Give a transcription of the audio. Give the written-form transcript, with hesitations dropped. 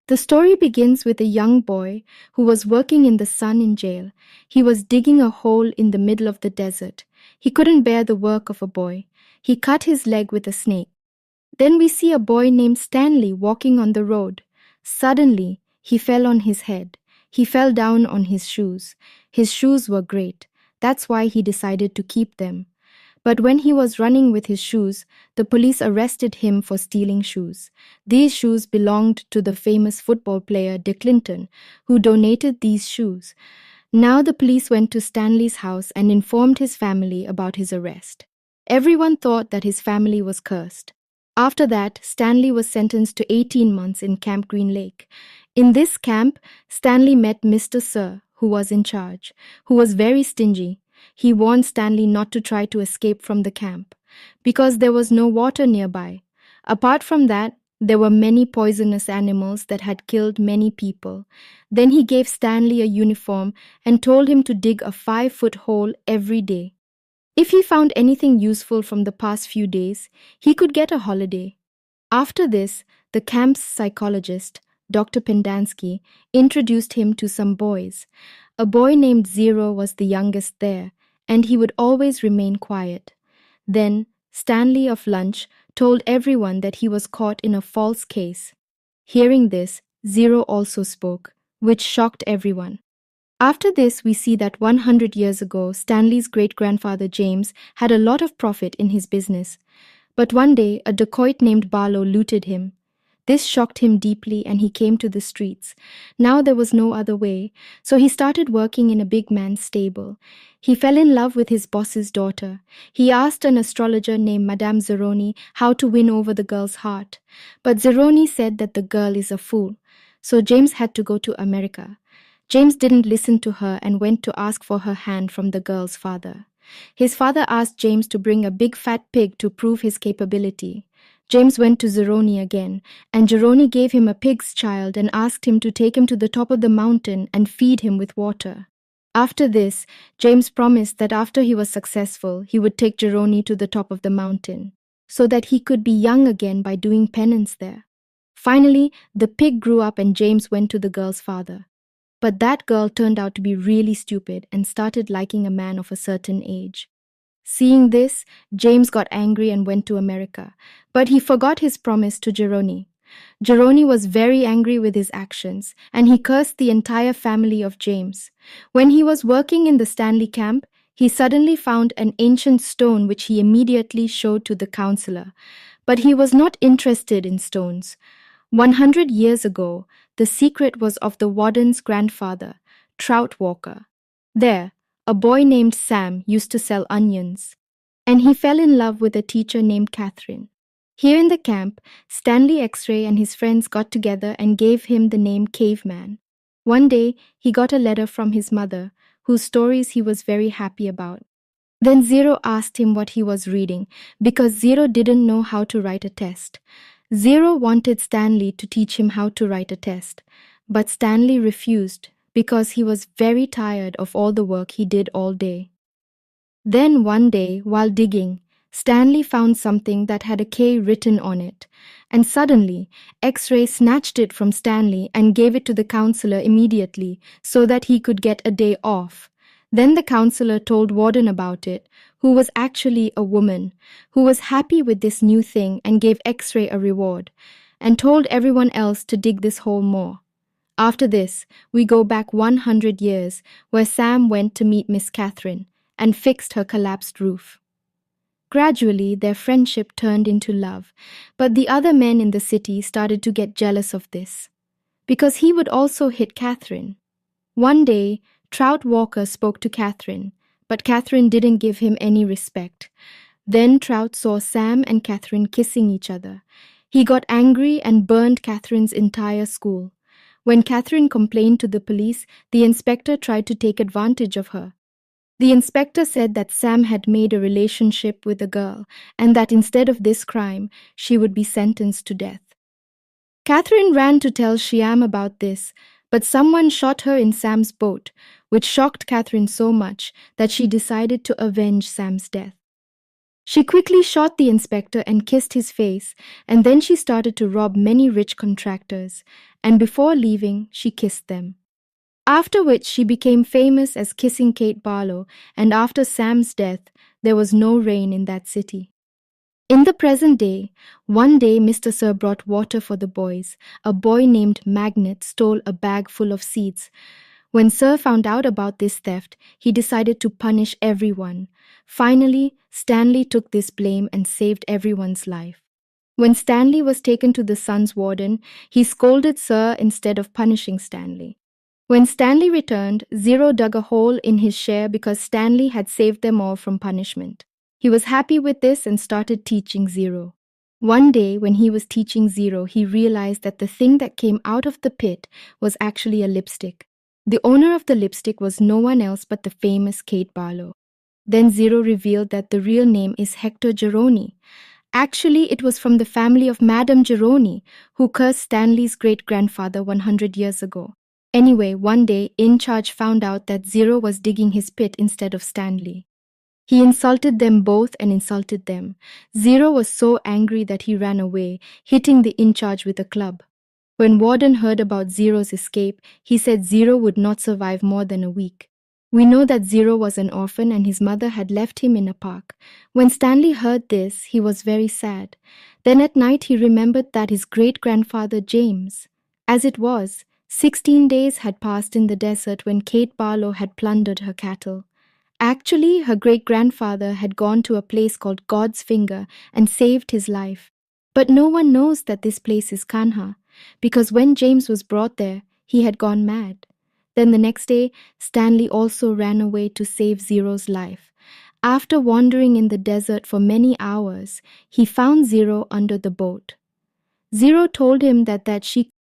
The story begins with a young boy who was working in the sun in jail. He was digging a hole in the middle of the desert. He couldn't bear the work of a boy. He cut his leg with a snake. Then we see a boy named Stanley walking on the road. Suddenly, he fell on his head. He fell down on his shoes. His shoes were great. That's why he decided to keep them. But when he was running with his shoes, the police arrested him for stealing shoes. These shoes belonged to the famous football player De Clinton, who donated these shoes. Now the police went to Stanley's house and informed his family about his arrest. Everyone thought that his family was cursed. After that, Stanley was sentenced to 18 months in Camp Green Lake. In this camp, Stanley met Mr. Sir, who was in charge, who was very stingy. He warned Stanley not to try to escape from the camp, because there was no water nearby. Apart from that, there were many poisonous animals that had killed many people. Then he gave Stanley a uniform and told him to dig a 5-foot hole every day. If he found anything useful from the past few days, he could get a holiday. After this, the camp's psychologist, Dr. Pendansky, introduced him to some boys. A boy named Zero was the youngest there, and he would always remain quiet. Then, Stanley of Lunch told everyone that he was caught in a false case. Hearing this, Zero also spoke, which shocked everyone. After this, we see that 100 years ago, Stanley's great-grandfather James had a lot of profit in his business. But one day, a dacoit named Barlow looted him. This shocked him deeply and he came to the streets. Now there was no other way, so he started working in a big man's stable. He fell in love with his boss's daughter. He asked an astrologer named Madame Zeroni how to win over the girl's heart. But Zeroni said that the girl is a fool, so James had to go to America. James didn't listen to her and went to ask for her hand from the girl's father. His father asked James to bring a big fat pig to prove his capability. James went to Zeroni again, and Zeroni gave him a pig's child and asked him to take him to the top of the mountain and feed him with water. After this, James promised that after he was successful, he would take Zeroni to the top of the mountain, so that he could be young again by doing penance there. Finally, the pig grew up and James went to the girl's father. But that girl turned out to be really stupid and started liking a man of a certain age. Seeing this, James got angry and went to America, but he forgot his promise to Zeroni. Zeroni was very angry with his actions, and he cursed the entire family of James. When he was working in the Stanley camp, he suddenly found an ancient stone which he immediately showed to the counselor. But he was not interested in stones. 100 years ago, the secret was of the warden's grandfather, Trout Walker. There, a boy named Sam used to sell onions, and he fell in love with a teacher named Catherine. Here in the camp, Stanley X-Ray and his friends got together and gave him the name Caveman. One day, he got a letter from his mother, whose stories he was very happy about. Then Zero asked him what he was reading, because Zero didn't know how to write a test. Zero wanted Stanley to teach him how to write a test, but Stanley refused because he was very tired of all the work he did all day. Then one day, while digging, Stanley found something that had a K written on it, and suddenly, X-Ray snatched it from Stanley and gave it to the counselor immediately so that he could get a day off. Then the counselor told Warden about it, who was actually a woman, who was happy with this new thing and gave X-Ray a reward, and told everyone else to dig this hole more. After this, we go back 100 years, where Sam went to meet Miss Catherine and fixed her collapsed roof. Gradually, their friendship turned into love, but the other men in the city started to get jealous of this, because he would also hit Catherine. One day, Trout Walker spoke to Catherine, but Catherine didn't give him any respect. Then Trout saw Sam and Catherine kissing each other. He got angry and burned Catherine's entire school. When Catherine complained to the police, the inspector tried to take advantage of her. The inspector said that Sam had made a relationship with a girl and that instead of this crime, she would be sentenced to death. Catherine ran to tell Shyam about this, but someone shot her in Sam's boat, which shocked Catherine so much that she decided to avenge Sam's death. She quickly shot the inspector and kissed his face, and then she started to rob many rich contractors, and before leaving, she kissed them. After which she became famous as kissing Kate Barlow, and after Sam's death, there was no rain in that city. In the present day, one day Mr. Sir brought water for the boys. A boy named Magnet stole a bag full of seeds. When Sir found out about this theft, he decided to punish everyone. Finally, Stanley took this blame and saved everyone's life. When Stanley was taken to the Sun's warden, he scolded Sir instead of punishing Stanley. When Stanley returned, Zero dug a hole in his share because Stanley had saved them all from punishment. He was happy with this and started teaching Zero. One day, when he was teaching Zero, he realized that the thing that came out of the pit was actually a lipstick. The owner of the lipstick was no one else but the famous Kate Barlow. Then Zero revealed that the real name is Hector Zeroni. Actually, it was from the family of Madame Zeroni, who cursed Stanley's great-grandfather 100 years ago. Anyway, one day, In Charge found out that Zero was digging his pit instead of Stanley. He insulted them both and insulted them. Zero was so angry that he ran away, hitting the In Charge with a club. When Warden heard about Zero's escape, he said Zero would not survive more than a week. We know that Zero was an orphan and his mother had left him in a park. When Stanley heard this, he was very sad. Then at night he remembered that his great-grandfather James. As it was, 16 days had passed in the desert when Kate Barlow had plundered her cattle. Actually, her great-grandfather had gone to a place called God's Finger and saved his life. But no one knows that this place is Kanha, because when James was brought there, he had gone mad. Then the next day, Stanley also ran away to save Zero's life. After wandering in the desert for many hours, he found Zero under the boat. Zero told him that she